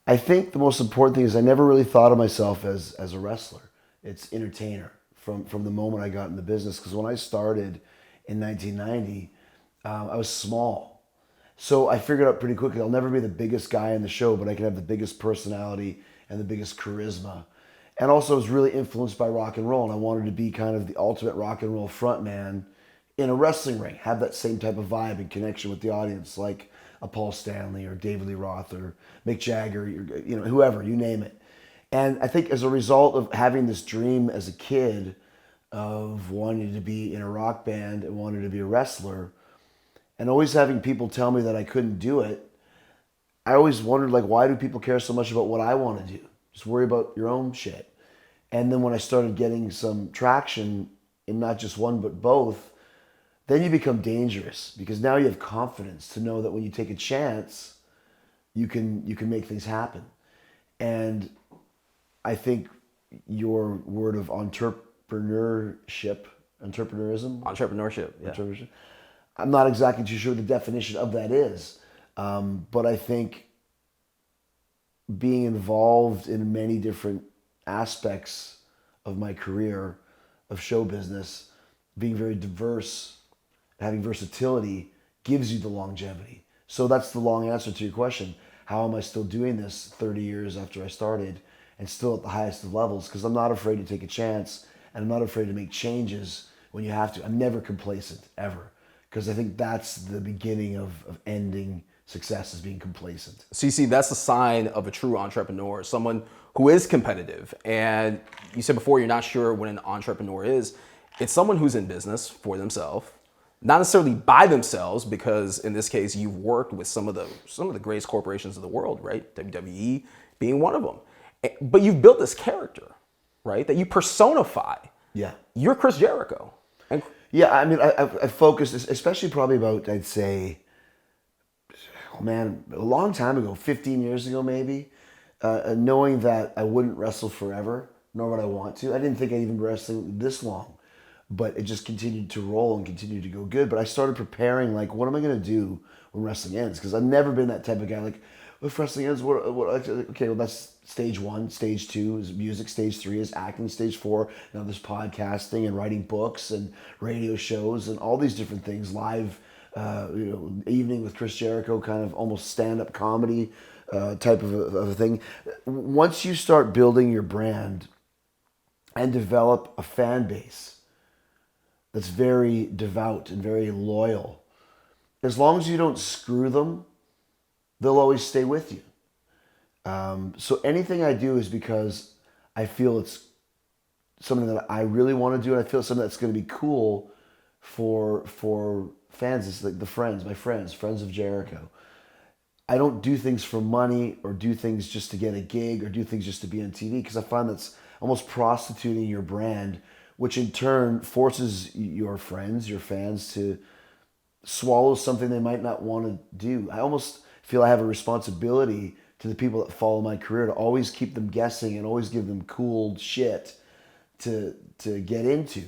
I think the most important thing is I never really thought of myself as a wrestler. It's entertainer from the moment I got in the business. Because when I started in 1990, I was small. So I figured out pretty quickly I'll never be the biggest guy in the show, but I can have the biggest personality and the biggest charisma. And also I was really influenced by rock and roll, and I wanted to be kind of the ultimate rock and roll frontman in a wrestling ring, have that same type of vibe and connection with the audience, like a Paul Stanley or David Lee Roth or Mick Jagger, whoever, you name it. And I think as a result of having this dream as a kid of wanting to be in a rock band and wanting to be a wrestler, and always having people tell me that I couldn't do it, I always wondered, like, why do people care so much about what I want to do? Just worry about your own shit. And then when I started getting some traction in not just one but both, then you become dangerous because now you have confidence to know that when you take a chance, you can make things happen. And I think your word of entrepreneurism, Yeah. I'm not exactly too sure what the definition of that is, but I think being involved in many different aspects of my career of show business, being very diverse, having versatility gives you the longevity. So that's the long answer to your question. How am I still doing this 30 years after I started and still at the highest of levels? Because I'm not afraid to take a chance and I'm not afraid to make changes when you have to. I'm never complacent, ever. Because I think that's the beginning of ending success, is being complacent. So you see, that's a sign of a true entrepreneur, someone who is competitive. And you said before, you're not sure what an entrepreneur is. It's someone who's in business for themselves, not necessarily by themselves, because in this case, you've worked with some of the greatest corporations of the world, right? WWE being one of them. But you've built this character, right, that you personify. Yeah. You're Chris Jericho. And Yeah, I mean, I focused, especially probably about, I'd say, oh man, a long time ago, 15 years ago maybe, knowing that I wouldn't wrestle forever, nor would I want to. I didn't think I'd even be wrestling this long, but it just continued to roll and continued to go good. But I started preparing, like, what am I going to do when wrestling ends? Because I've never been that type of guy, like, if wrestling ends, okay, well, that's stage one. Stage two is music. Stage three is acting. Stage four, there's podcasting and writing books and radio shows and all these different things. Live, evening with Chris Jericho, kind of almost stand-up comedy type of a thing. Once you start building your brand and develop a fan base that's very devout and very loyal, as long as you don't screw them, they'll always stay with you. So anything I do is because I feel it's something that I really want to do, and I feel it's something that's going to be cool for fans. It's like my friends of Jericho. I don't do things for money or do things just to get a gig or do things just to be on TV, because I find that's almost prostituting your brand, which in turn forces your friends, your fans, to swallow something they might not want to do. I almost feel I have a responsibility to the people that follow my career to always keep them guessing and always give them cool shit to get into.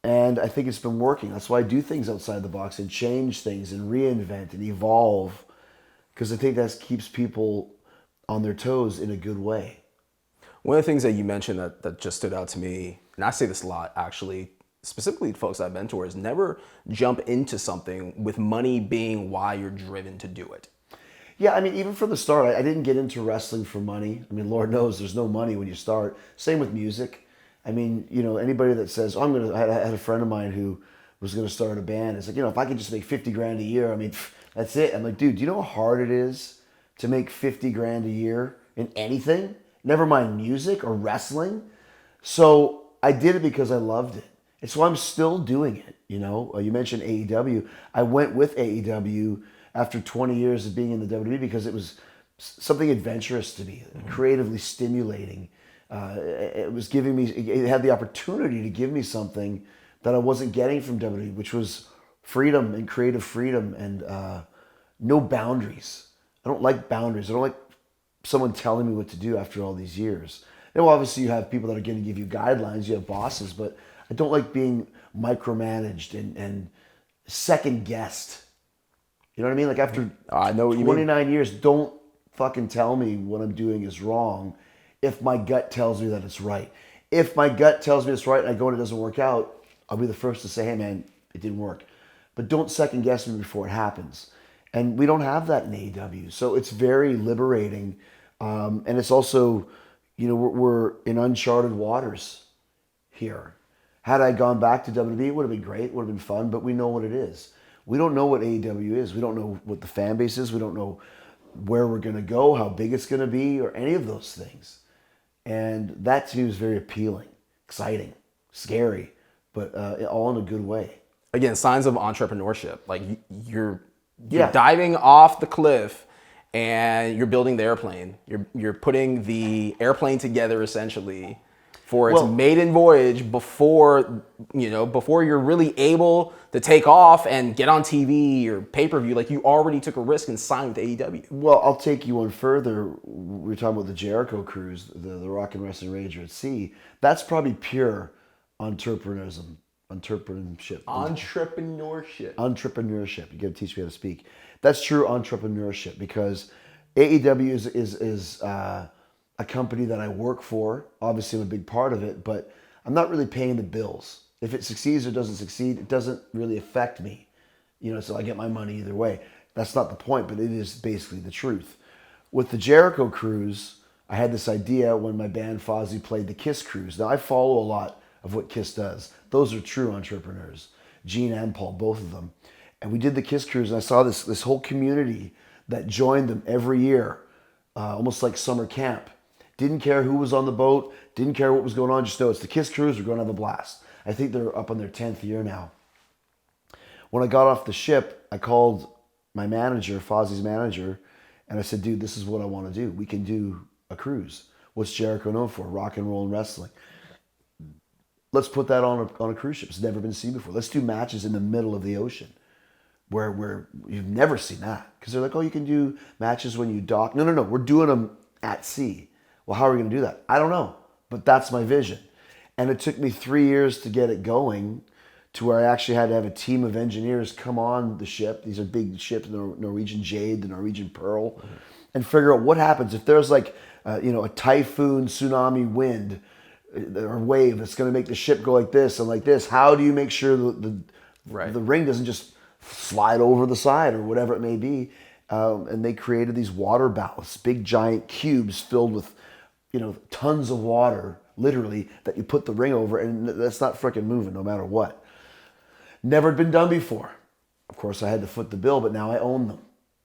And I think it's been working. That's why I do things outside the box and change things and reinvent and evolve, because I think that keeps people on their toes in a good way. one of the things that you mentioned that just stood out to me, and I say this a lot actually, specifically to folks I mentor, is never jump into something with money being why you're driven to do it. Yeah, I mean, even from the start, I didn't get into wrestling for money. I mean, Lord knows there's no money when you start. Same with music. I mean, anybody that says, I had a friend of mine who was going to start a band. It's like, if I could just make 50 grand a year, I mean, that's it. I'm like, dude, do you know how hard it is to make 50 grand a year in anything? Never mind music or wrestling. So I did it because I loved it. It's why I'm still doing it. You mentioned AEW. I went with AEW after 20 years of being in the WWE because it was something adventurous to me, creatively stimulating. It had the opportunity to give me something that I wasn't getting from WWE, which was freedom and creative freedom and no boundaries. I don't like boundaries. I don't like someone telling me what to do after all these years. Now, obviously, you have people that are going to give you guidelines. You have bosses, but I don't like being micromanaged and second guessed. You know what I mean? Like after I know what you mean. 29 years, don't fucking tell me what I'm doing is wrong if my gut tells me that it's right. If my gut tells me it's right and I go and it doesn't work out, I'll be the first to say, hey man, it didn't work. But don't second guess me before it happens. And we don't have that in AEW. So it's very liberating. And it's also, we're in uncharted waters here. Had I gone back to WWE, it would have been great. It would have been fun, but we know what it is. We don't know what AEW is. We don't know what the fan base is. We don't know where we're going to go, how big it's going to be, or any of those things. And that to me was very appealing, exciting, scary, but all in a good way. Again, signs of entrepreneurship. Like you're Yeah. diving off the cliff and you're building the airplane. You're putting the airplane together essentially for its maiden voyage before you're really able to take off and get on TV or pay-per-view. Like you already took a risk and signed with AEW. Well, I'll take you one further. We were talking about the Jericho Cruise, the Rock and Wrestling Rager at Sea. That's probably pure entrepreneurship. Entrepreneurship. You got to teach me how to speak. That's true entrepreneurship because AEW is a company that I work for. Obviously, I'm a big part of it, but I'm not really paying the bills. If it succeeds or doesn't succeed, it doesn't really affect me. So I get my money either way. That's not the point, but it is basically the truth. With the Jericho Cruise, I had this idea when my band Fozzy played the Kiss Cruise. Now, I follow a lot of what Kiss does. Those are true entrepreneurs, Gene and Paul, both of them. And we did the Kiss Cruise, and I saw this whole community that joined them every year, almost like summer camp. Didn't care who was on the boat, didn't care what was going on, just know it's the Kiss Cruise, we're going to have a blast. I think they're up on their 10th year now. When I got off the ship, I called my manager, Fozzy's manager, and I said, dude, this is what I want to do. We can do a cruise. What's Jericho known for? Rock and roll and wrestling. Let's put that on a cruise ship. It's never been seen before. Let's do matches in the middle of the ocean where you've never seen that. Because they're like, oh, you can do matches when you dock. No. We're doing them at sea. Well, how are we going to do that? I don't know, but that's my vision. And it took me 3 years to get it going to where I actually had to have a team of engineers come on the ship. These are big ships, the Norwegian Jade, the Norwegian Pearl, and figure out what happens if there's like, a typhoon, tsunami, wind, or wave that's going to make the ship go like this and like this. How do you make sure the ring doesn't just slide over the side or whatever it may be? And they created these water ballasts, big giant cubes filled with tons of water, literally, that you put the ring over, and that's not freaking moving no matter what. Never been done before. Of course, I had to foot the bill, but now I own them.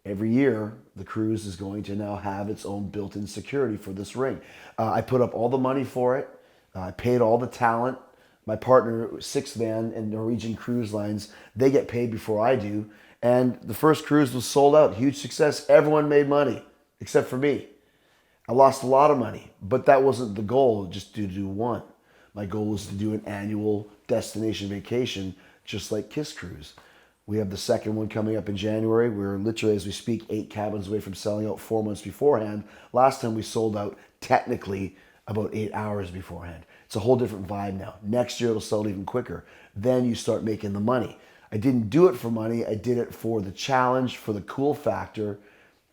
Every year, the cruise is going to now have its own built-in security for this ring. I put up all the money for it. I paid all the talent. My partner, Sixth Man and Norwegian Cruise Lines, they get paid before I do. And the first cruise was sold out. Huge success. Everyone made money, except for me. I lost a lot of money, but that wasn't the goal, just to do one. My goal was to do an annual destination vacation, just like Kiss Cruise. We have the second one coming up in January. We're literally, as we speak, 8 cabins away from selling out 4 months beforehand. Last time we sold out technically about 8 hours beforehand. It's a whole different vibe now. Next year it'll sell even quicker. Then you start making the money. I didn't do it for money. I did it for the challenge, for the cool factor.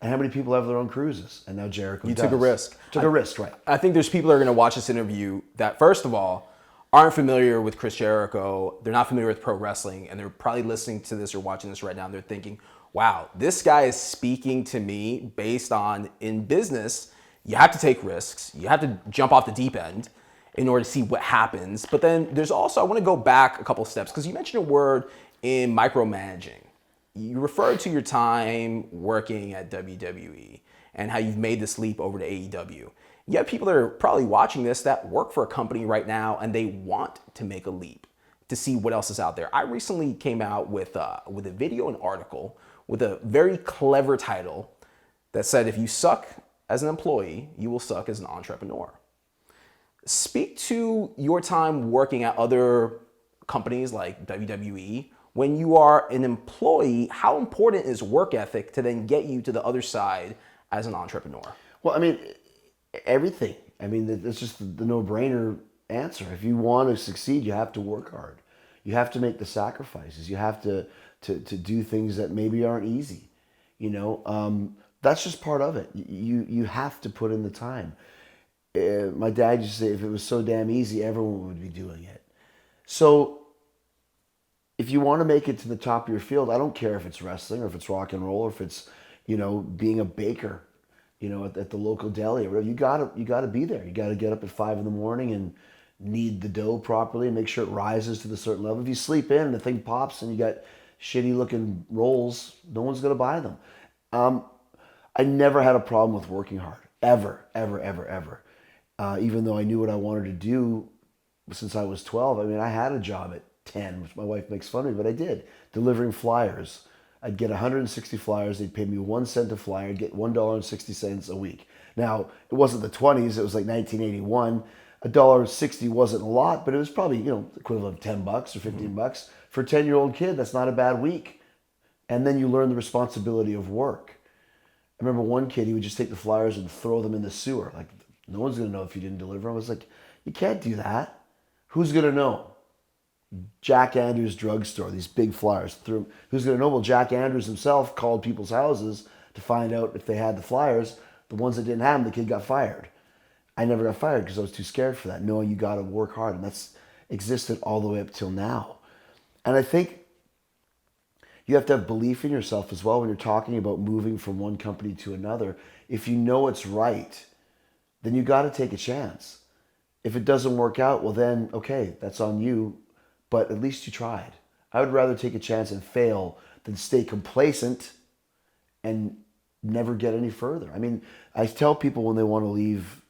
And how many people have their own cruises? And now Jericho does. Took a risk. Took a risk, right. I think there's people that are going to watch this interview that, first of all, aren't familiar with Chris Jericho. They're not familiar with pro wrestling. And they're probably listening to this or watching this right now. And they're thinking, wow, this guy is speaking to me based on, in business, you have to take risks. You have to jump off the deep end in order to see what happens. But then there's also, I want to go back a couple steps because you mentioned a word in micromanaging. You referred to your time working at WWE and how you've made this leap over to AEW. You have people that are probably watching this that work for a company right now and they want to make a leap to see what else is out there. I recently came out with a video and article with a very clever title that said, if you suck as an employee, you will suck as an entrepreneur. Speak to your time working at other companies like WWE. When you are an employee, how important is work ethic to then get you to the other side as an entrepreneur? Well, I mean, everything. I mean, that's just the no-brainer answer. If you want to succeed, you have to work hard. You have to make the sacrifices. You have to do things that maybe aren't easy. That's just part of it. You have to put in the time. My dad used to say, if it was so damn easy, everyone would be doing it. So if you want to make it to the top of your field, I don't care if it's wrestling or if it's rock and roll or if it's, being a baker, at the local deli or whatever. You gotta be there. You gotta get up at 5 in the morning and knead the dough properly and make sure it rises to the certain level. If you sleep in and the thing pops and you got shitty looking rolls, no one's gonna buy them. I never had a problem with working hard, ever, ever, ever, ever. Even though I knew what I wanted to do since I was 12. I mean, I had a job at 10, which my wife makes fun of me, but I did, delivering flyers. I'd get 160 flyers. They'd pay me 1 cent a flyer. I'd get $1.60 a week. Now, it wasn't the 20s. It was like 1981. $1.60 wasn't a lot, but it was probably, equivalent of $10 or $15. For a 10-year-old kid, that's not a bad week. And then you learn the responsibility of work. I remember one kid, he would just take the flyers and throw them in the sewer. Like, no one's going to know if you didn't deliver them. I was like, you can't do that. Who's going to know? Jack Andrews drugstore, these big flyers. Who's going to know? Well, Jack Andrews himself called people's houses to find out if they had the flyers. The ones that didn't have them, the kid got fired. I never got fired because I was too scared for that. Knowing you got to work hard. And that's existed all the way up till now. And I think you have to have belief in yourself as well when you're talking about moving from one company to another. If you know it's right, then you got to take a chance. If it doesn't work out, well then, okay, that's on you, but at least you tried. I would rather take a chance and fail than stay complacent and never get any further. I mean, I tell people when they want to leave,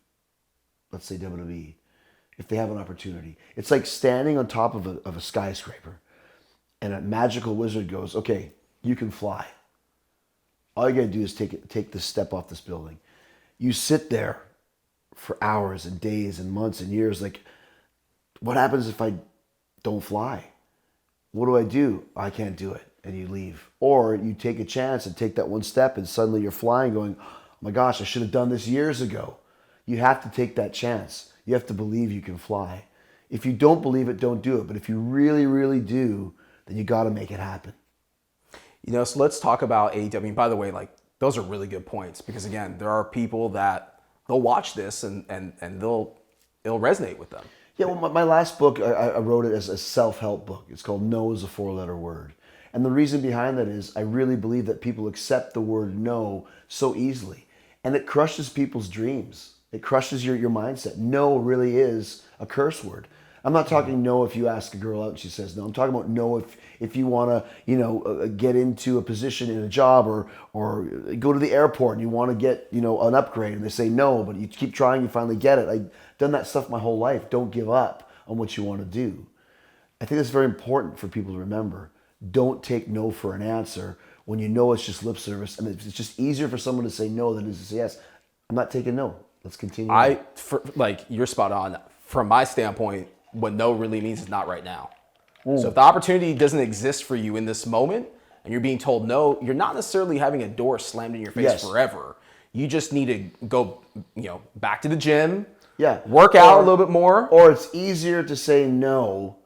let's say WWE, if they have an opportunity, it's like standing on top of a skyscraper and a magical wizard goes, okay, you can fly. All you got to do is take this step off this building. You sit there for hours and days and months and years. Like, what happens if I don't fly? What do I do? I can't do it. And you leave. Or you take a chance and take that one step and suddenly you're flying going, oh my gosh, I should have done this years ago. You have to take that chance. You have to believe you can fly. If you don't believe it, don't do it. But if you really, really do, then you got to make it happen. So let's talk about AEW. And by the way, like, those are really good points because again, there are people that they'll watch this and it'll resonate with them. Yeah, well, my last book, I wrote it as a self-help book. It's called No is a 4-letter word. And the reason behind that is I really believe that people accept the word no so easily. And it crushes people's dreams. It crushes your mindset. No really is a curse word. I'm not talking no if you ask a girl out and she says no. I'm talking about no if you want to, get into a position in a job or go to the airport and you want to get, an upgrade and they say no, but you keep trying, you finally get it. I've done that stuff my whole life. Don't give up on what you want to do. I think that's very important for people to remember. Don't take no for an answer when you know it's just lip service. I mean, it's just easier for someone to say no than it is to say yes. I'm not taking no. Let's continue. You're spot on. From my standpoint, what no really means is not right now. So if the opportunity doesn't exist for you in this moment and you're being told no, you're not necessarily having a door slammed in your face forever. You just need to go, back to the gym, work out a little bit more. Or it's easier to say no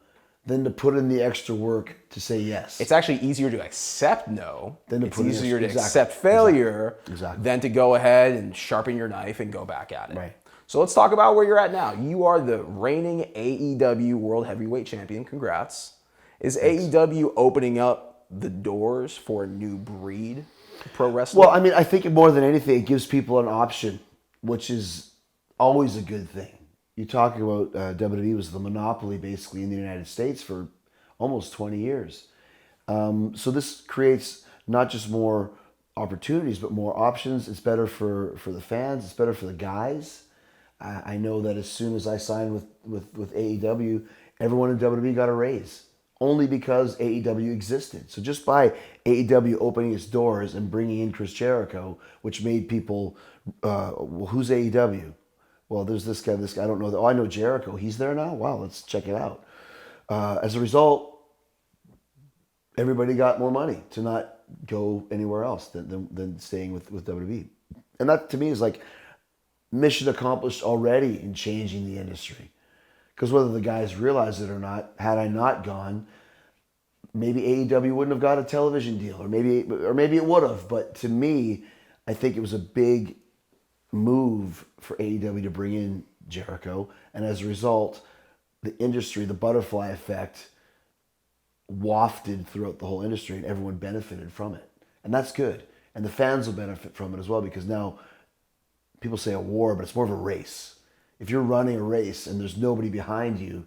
than to put in the extra work to say yes. It's actually easier to accept no. It's easier to accept failure than to go ahead and sharpen your knife and go back at it. Right. So let's talk about where you're at now. You are the reigning AEW World Heavyweight Champion. Congrats. Is AEW opening up the doors for a new breed of pro wrestling? Well, I mean, I think more than anything, it gives people an option, which is always a good thing. You're talking about WWE was the monopoly basically in the United States for almost 20 years. So this creates not just more opportunities, but more options. It's better for the fans. It's better for the guys. I know that as soon as I signed with AEW, everyone in WWE got a raise. Only because AEW existed. So just by AEW opening its doors and bringing in Chris Jericho, which made people, well, who's AEW? Well, there's this guy, I don't know. Oh, I know Jericho. He's there now? Wow, let's check it out. As a result, everybody got more money to not go anywhere else than staying with WWE. And that, to me, is like mission accomplished already in changing the industry. Because whether the guys realize it or not, had I not gone, maybe AEW wouldn't have got a television deal, or maybe it would have. But to me, I think it was a big move for AEW to bring in Jericho, and as a result, the industry, the butterfly effect, wafted throughout the whole industry, and everyone benefited from it, and that's good. And the fans will benefit from it as well, because now people say a war, but it's more of a race. If you're running a race and there's nobody behind you, you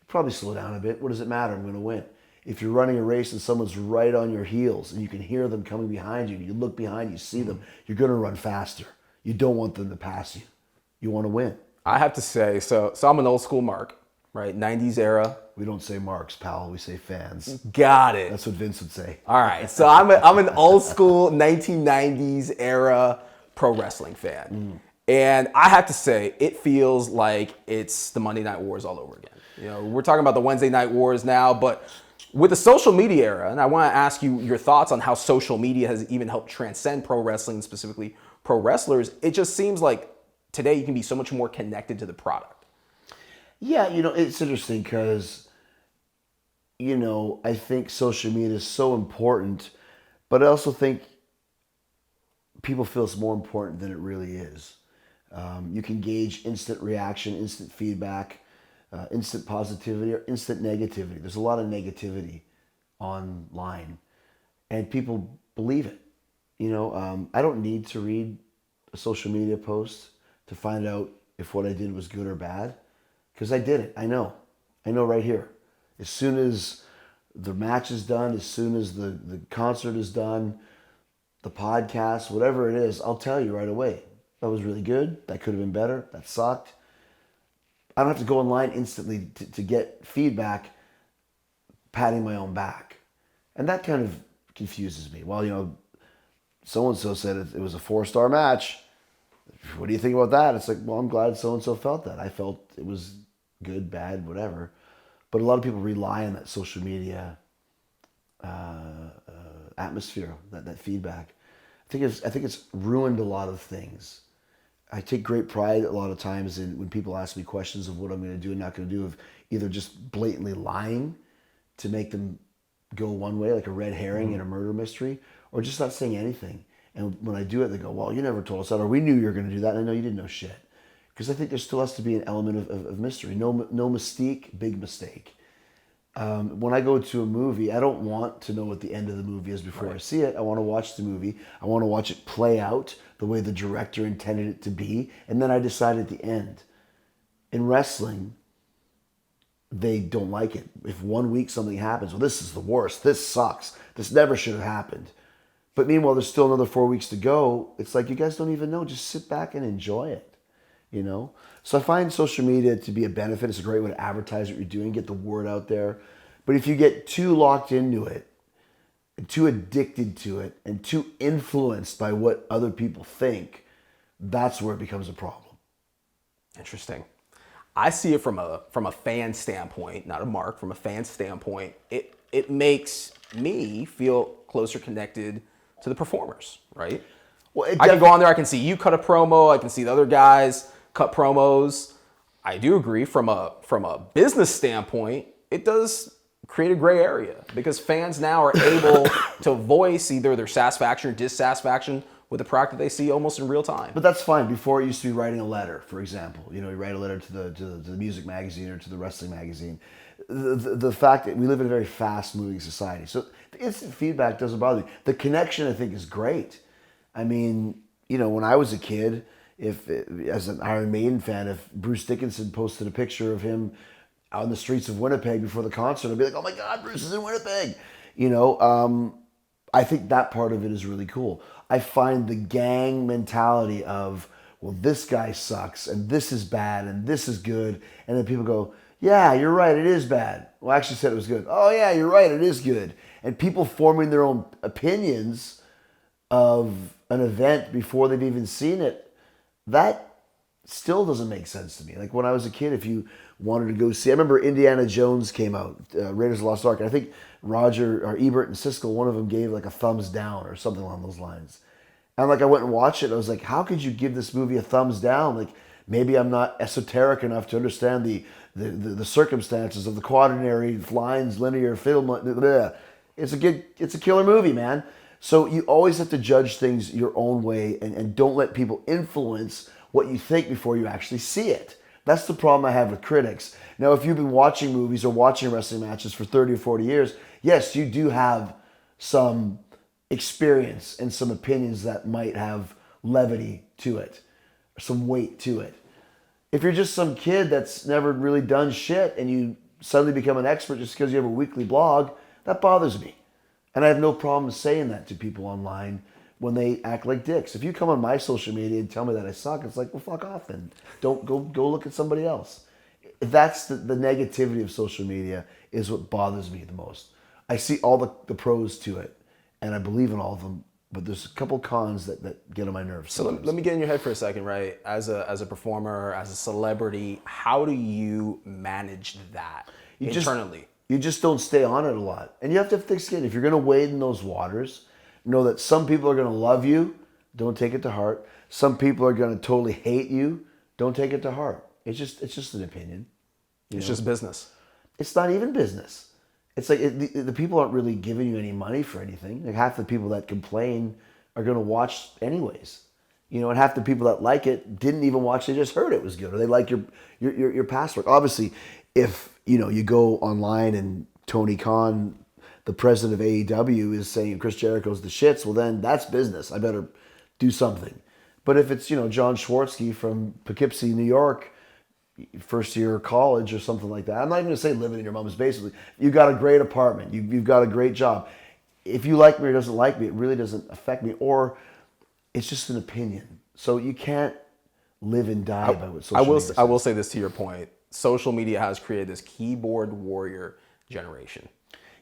probably slow down a bit. What does it matter? I'm going to win. If you're running a race and someone's right on your heels and you can hear them coming behind you, and you look behind you, see them, you're going to run faster. You don't want them to pass you. You want to win. I have to say, so I'm an old school Mark, right? 90s era. We don't say marks, pal. We say fans. Got it. That's what Vince would say. All right. So I'm an old school 1990s era pro wrestling fan. And I have to say, it feels like it's the Monday Night Wars all over again. You know, we're talking about the Wednesday Night Wars now, but with the social media era, and I want to ask you your thoughts on how social media has even helped transcend pro wrestling, specifically pro wrestlers. It just seems like today you can be so much more connected to the product. Yeah, it's interesting because, I think social media is so important, but I also think people feel it's more important than it really is. You can gauge instant reaction, instant feedback, instant positivity or instant negativity. There's a lot of negativity online, and people believe it. I don't need to read a social media post to find out if what I did was good or bad, because I did it. I know right here. As soon as the match is done, as soon as the concert is done, the podcast, whatever it is, I'll tell you right away. That was really good. That could have been better. That sucked. I don't have to go online instantly to get feedback, patting my own back. And that kind of confuses me. Well, so-and-so said it was a 4-star match. What do you think about that? It's like, well, I'm glad so-and-so felt that. I felt it was good, bad, whatever. But a lot of people rely on that social media atmosphere, that feedback. I think it's ruined a lot of things. I take great pride a lot of times in when people ask me questions of what I'm going to do and not going to do, of either just blatantly lying to make them go one way, like a red herring in a murder mystery, or just not saying anything. And when I do it, they go, well, you never told us that, or we knew you were going to do that, and I know you didn't know shit. Because I think there still has to be an element of mystery. No mystique, big mistake. When I go to a movie, I don't want to know what the end of the movie is before I see it. I want to watch the movie. I want to watch it play out the way the director intended it to be, and then I decide at the end. In wrestling, they don't like it. If 1 week something happens, well, this is the worst. This sucks. This never should have happened. But meanwhile, there's still another 4 weeks to go. It's like, you guys don't even know. Just sit back and enjoy it. So I find social media to be a benefit. It's a great way to advertise what you're doing, get the word out there. But if you get too locked into it, and too addicted to it, and too influenced by what other people think, that's where it becomes a problem. Interesting. I see it from a fan standpoint, not a mark, from a fan standpoint. It makes me feel closer connected to the performers, right? Well, I can go on there, I can see you cut a promo, I can see the other guys cut promos. I do agree from a business standpoint, it does create a gray area because fans now are able to voice either their satisfaction or dissatisfaction with the product that they see almost in real time. But that's fine. Before, it used to be writing a letter, for example. You write a letter to the music magazine or to the wrestling magazine. The fact that we live in a very fast-moving society. So the instant feedback doesn't bother me. The connection, I think, is great. I mean, when I was a kid, as an Iron Maiden fan, if Bruce Dickinson posted a picture of him out in the streets of Winnipeg before the concert, I'd be like, oh my God, Bruce is in Winnipeg. I think that part of it is really cool. I find the gang mentality of, well, this guy sucks, and this is bad, and this is good, and then people go, yeah, you're right, it is bad. Well, I actually said it was good. Oh yeah, you're right, it is good. And people forming their own opinions of an event before they've even seen it, that still doesn't make sense to me. Like when I was a kid, if you wanted to go see, I remember Indiana Jones came out, Raiders of the Lost Ark, and I think Roger or Ebert and Siskel, one of them gave like a thumbs down or something along those lines. And like I went and watched it, and I was like, how could you give this movie a thumbs down? Like maybe I'm not esoteric enough to understand the circumstances of the quaternary lines, linear film. Blah. It's a killer movie, man. So you always have to judge things your own way and don't let people influence what you think before you actually see it. That's the problem I have with critics. Now, if you've been watching movies or watching wrestling matches for 30 or 40 years, yes, you do have some experience and some opinions that might have levity to it, or some weight to it. If you're just some kid that's never really done shit and you suddenly become an expert just because you have a weekly blog, that bothers me. And I have no problem saying that to people online when they act like dicks. If you come on my social media and tell me that I suck, it's like, well, fuck off then. Don't go look at somebody else. That's the negativity of social media is what bothers me the most. I see all the pros to it, and I believe in all of them, but there's a couple cons that get on my nerves. So let me get in your head for a second, right? As a performer, as a celebrity, how do you manage that internally? You just don't stay on it a lot. And you have to have thick skin. If you're going to wade in those waters, know that some people are going to love you. Don't take it to heart. Some people are going to totally hate you. Don't take it to heart. It's just an opinion. It's just business. It's not even business. It's like the people aren't really giving you any money for anything. Like half the people that complain are going to watch anyways. And half the people that like it didn't even watch. They just heard it was good, or they like your past work. Obviously, if you go online and Tony Khan, the president of AEW, is saying Chris Jericho's the shits, well then that's business. I better do something. But if it's John Schwartzky from Poughkeepsie, New York, first year of college or something like that. I'm not even going to say living in your mom's basement. You've got a great apartment. You've got a great job. If you like me or doesn't like me, it really doesn't affect me. Or it's just an opinion. So you can't live and die by what social media says. I will say this to your point. Social media has created this keyboard warrior generation.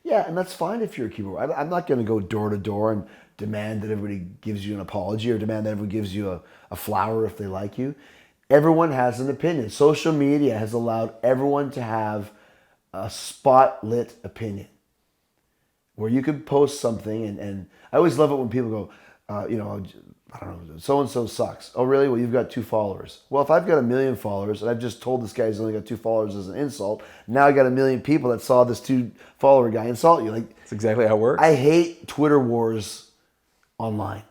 Yeah, and that's fine if you're a keyboard. I'm not going to go door to door and demand that everybody gives you an apology or demand that everyone gives you a flower if they like you. Everyone has an opinion. Social media has allowed everyone to have a spotlit opinion where you could post something and I always love it when people go, I don't know, so-and-so sucks. Oh, really? Well, you've got 2 followers. Well, if I've got 1 million followers and I've just told this guy he's only got 2 followers as an insult, now I got 1 million people that saw this 2-follower guy insult you. Like, that's exactly how it works. I hate Twitter wars online.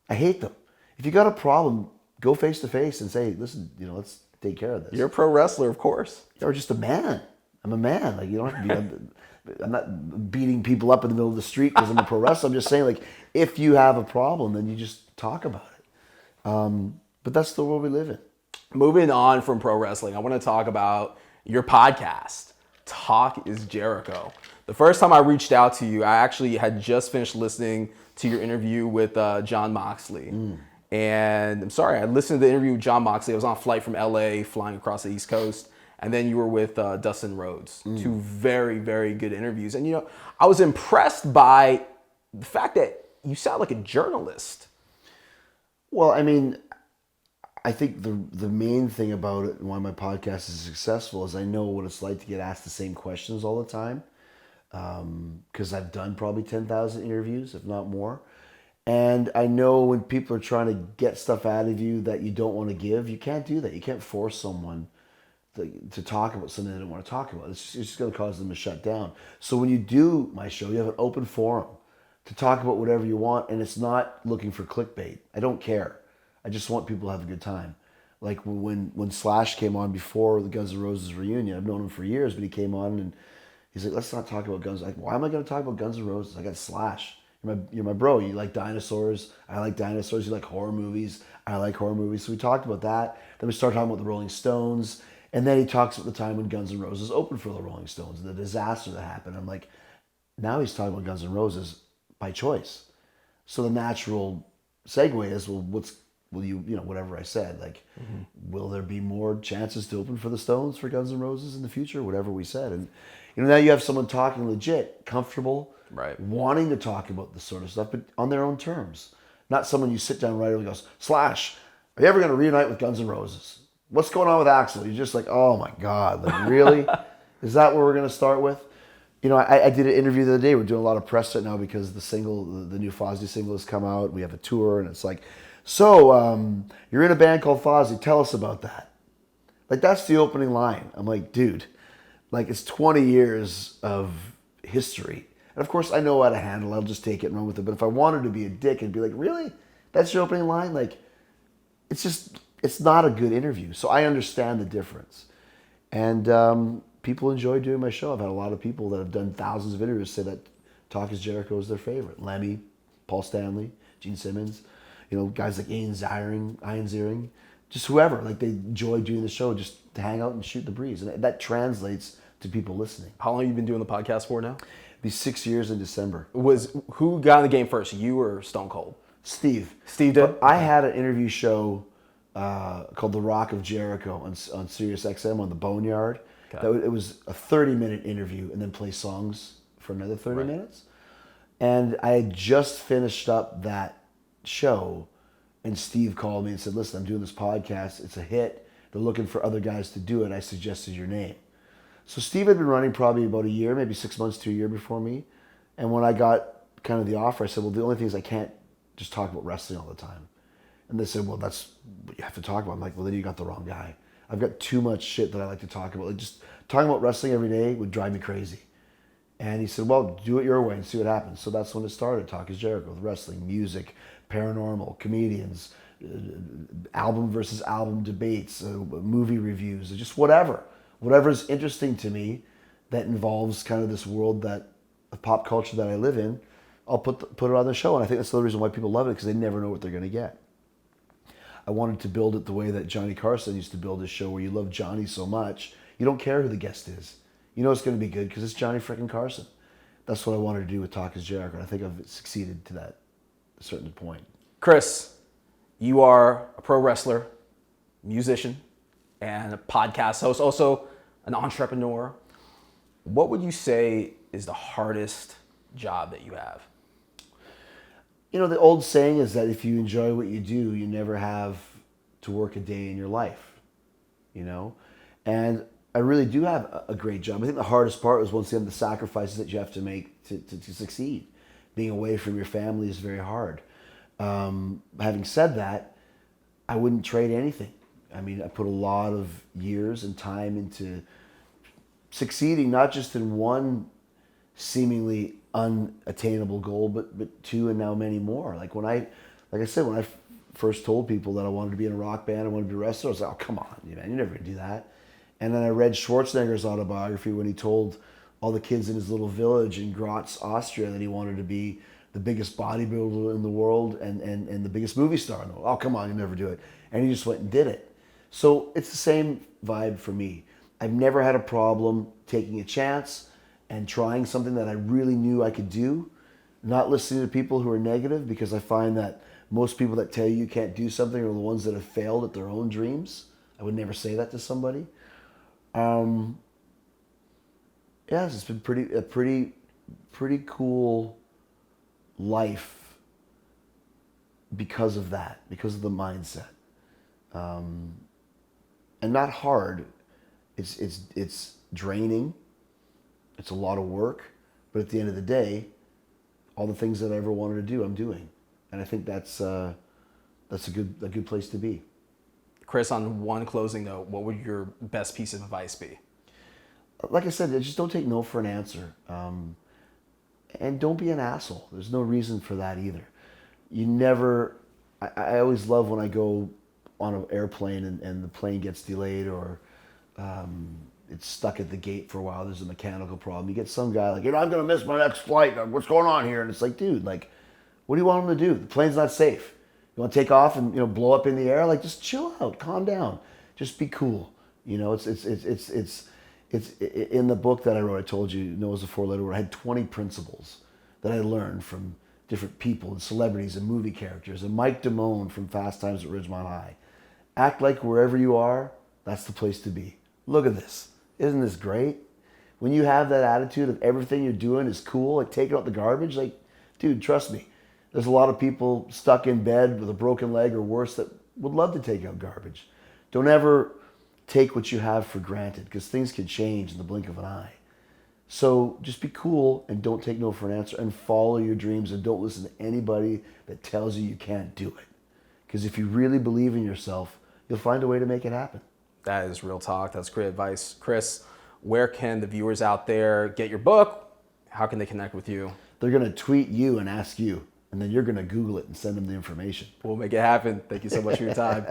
I hate them. If you got a problem, go face to face and say, listen, let's take care of this. You're a pro wrestler, of course. You're just a man. I'm a man. Like, you don't have to be... I'm not beating people up in the middle of the street because I'm a pro wrestler. I'm just saying, like, if you have a problem, then you just talk about it. But that's the world we live in. Moving on from pro wrestling, I want to talk about your podcast, Talk is Jericho. The first time I reached out to you, I actually had just finished listening to your interview with Jon Moxley. And I'm sorry, I listened to the interview with Jon Moxley. I was on a flight from LA, flying across the East Coast. And then you were with Dustin Rhodes. 2 very, very good interviews. And, I was impressed by the fact that you sound like a journalist. Well, I mean, I think the main thing about it and why my podcast is successful is I know what it's like to get asked the same questions all the time. Because I've done probably 10,000 interviews, if not more. And I know when people are trying to get stuff out of you that you don't want to give, you can't do that. You can't force someone to talk about something they don't want to talk about. It's just going to cause them to shut down. So when you do my show, you have an open forum to talk about whatever you want, and it's not looking for clickbait. I don't care. I just want people to have a good time. Like when Slash came on before the Guns N' Roses reunion, I've known him for years, but he came on and he's like, let's not talk about Guns. Like, why am I going to talk about Guns N' Roses? I got Slash. You're my bro. You like dinosaurs. I like dinosaurs. You like horror movies. I like horror movies. So we talked about that. Then we started talking about the Rolling Stones. And then he talks about the time when Guns N' Roses opened for the Rolling Stones and the disaster that happened. I'm like, now he's talking about Guns N' Roses by choice. So the natural segue is, well, whatever I said, like, will there be more chances to open for the Stones for Guns N' Roses in the future? Whatever we said. And, now you have someone talking legit, comfortable, right, wanting to talk about this sort of stuff, but on their own terms. Not someone you sit down right away and goes, Slash, are you ever going to reunite with Guns N' Roses? What's going on with Axl? You're just like, oh my God, like really? Is that what we're going to start with? I did an interview the other day. We're doing a lot of press right now because the new Fozzy single has come out. We have a tour and it's like, so you're in a band called Fozzy. Tell us about that. Like that's the opening line. I'm like, dude, like it's 20 years of history. And And of course, I know how to handle it. I'll just take it and run with it. But if I wanted to be a dick and be like, really? That's your opening line? Like, it's not a good interview. So I understand the difference. And people enjoy doing my show. I've had a lot of people that have done thousands of interviews say that Talk is Jericho is their favorite. Lemmy, Paul Stanley, Gene Simmons, guys like Ian Ziering, just whoever. Like, they enjoy doing the show just to hang out and shoot the breeze. And that translates to people listening. How long have you been doing the podcast for now? It'll be 6 years in December. Who got in the game first, you or Stone Cold? Steve. Steve did? I had an interview show called The Rock of Jericho on Sirius XM on the Boneyard. Okay. It was a 30-minute interview and then play songs for another 30 minutes. And I had just finished up that show, and Steve called me and said, listen, I'm doing this podcast. It's a hit. They're looking for other guys to do it. I suggested your name. So Steve had been running probably about a year, maybe 6 months to a year before me. And when I got kind of the offer, I said, well, the only thing is I can't just talk about wrestling all the time. And they said, well, that's what you have to talk about. I'm like, well, then you got the wrong guy. I've got too much shit that I like to talk about. Like, just talking about wrestling every day would drive me crazy. And he said, well, do it your way and see what happens. So that's when it started. Talk is Jericho, with wrestling, music, paranormal, comedians, album versus album debates, movie reviews, just whatever. Whatever is interesting to me that involves kind of this world of pop culture that I live in, I'll put it on the show. And I think that's the reason why people love it, because they never know what they're going to get. I wanted to build it the way that Johnny Carson used to build his show, where you love Johnny so much, you don't care who the guest is. You know it's going to be good because it's Johnny freaking Carson. That's what I wanted to do with Talk is Jericho. And I think I've succeeded to that a certain point. Chris, you are a pro wrestler, musician, and a podcast host, also an entrepreneur. What would you say is the hardest job that you have? The old saying is that if you enjoy what you do, you never have to work a day in your life, And I really do have a great job. I think the hardest part was, once again, the sacrifices that you have to make to succeed. Being away from your family is very hard. Having said that, I wouldn't trade anything. I mean, I put a lot of years and time into succeeding, not just in one seemingly unattainable goal, but two and now many more. Like I said, when I first told people that I wanted to be in a rock band, I wanted to be a wrestler, I was like, oh, come on, man, you're never gonna do that. And then I read Schwarzenegger's autobiography when he told all the kids in his little village in Graz, Austria, that he wanted to be the biggest bodybuilder in the world and the biggest movie star in the world. Oh, come on, you'll never do it. And he just went and did it. So it's the same vibe for me. I've never had a problem taking a chance and trying something that I really knew I could do, not listening to people who are negative, because I find that most people that tell you can't do something are the ones that have failed at their own dreams. I would never say that to somebody. It's been a pretty cool life because of that, because of the mindset. And not hard. It's draining. It's a lot of work, but at the end of the day, all the things that I ever wanted to do, I'm doing, and I think that's a good place to be. Chris, on one closing note, what would your best piece of advice be? Like I said, just don't take no for an answer, and don't be an asshole. There's no reason for that either. You never. I always love when I go on an airplane and the plane gets delayed, or it's stuck at the gate for a while. There's a mechanical problem. You get some guy like, I'm going to miss my next flight. What's going on here? And it's like, dude, like, what do you want him to do? The plane's not safe. You want to take off and blow up in the air? Like, just chill out, calm down, just be cool. It's in the book that I wrote. I told you, Noah's a four-letter word. I had 20 principles that I learned from different people and celebrities and movie characters. And Mike Damone from Fast Times at Ridgemont High. Act like wherever you are, that's the place to be. Look at this. Isn't this great? When you have that attitude of everything you're doing is cool, like taking out the garbage, like, dude, trust me, there's a lot of people stuck in bed with a broken leg or worse that would love to take out garbage. Don't ever take what you have for granted, because things can change in the blink of an eye. So just be cool and don't take no for an answer, and follow your dreams, and don't listen to anybody that tells you can't do it. Because if you really believe in yourself, you'll find a way to make it happen. That is real talk. That's great advice. Chris, where can the viewers out there get your book how can they connect with you? They're going to tweet you and ask you, and then you're going to Google it and send them the information. We'll make it happen. Thank you so much for your time.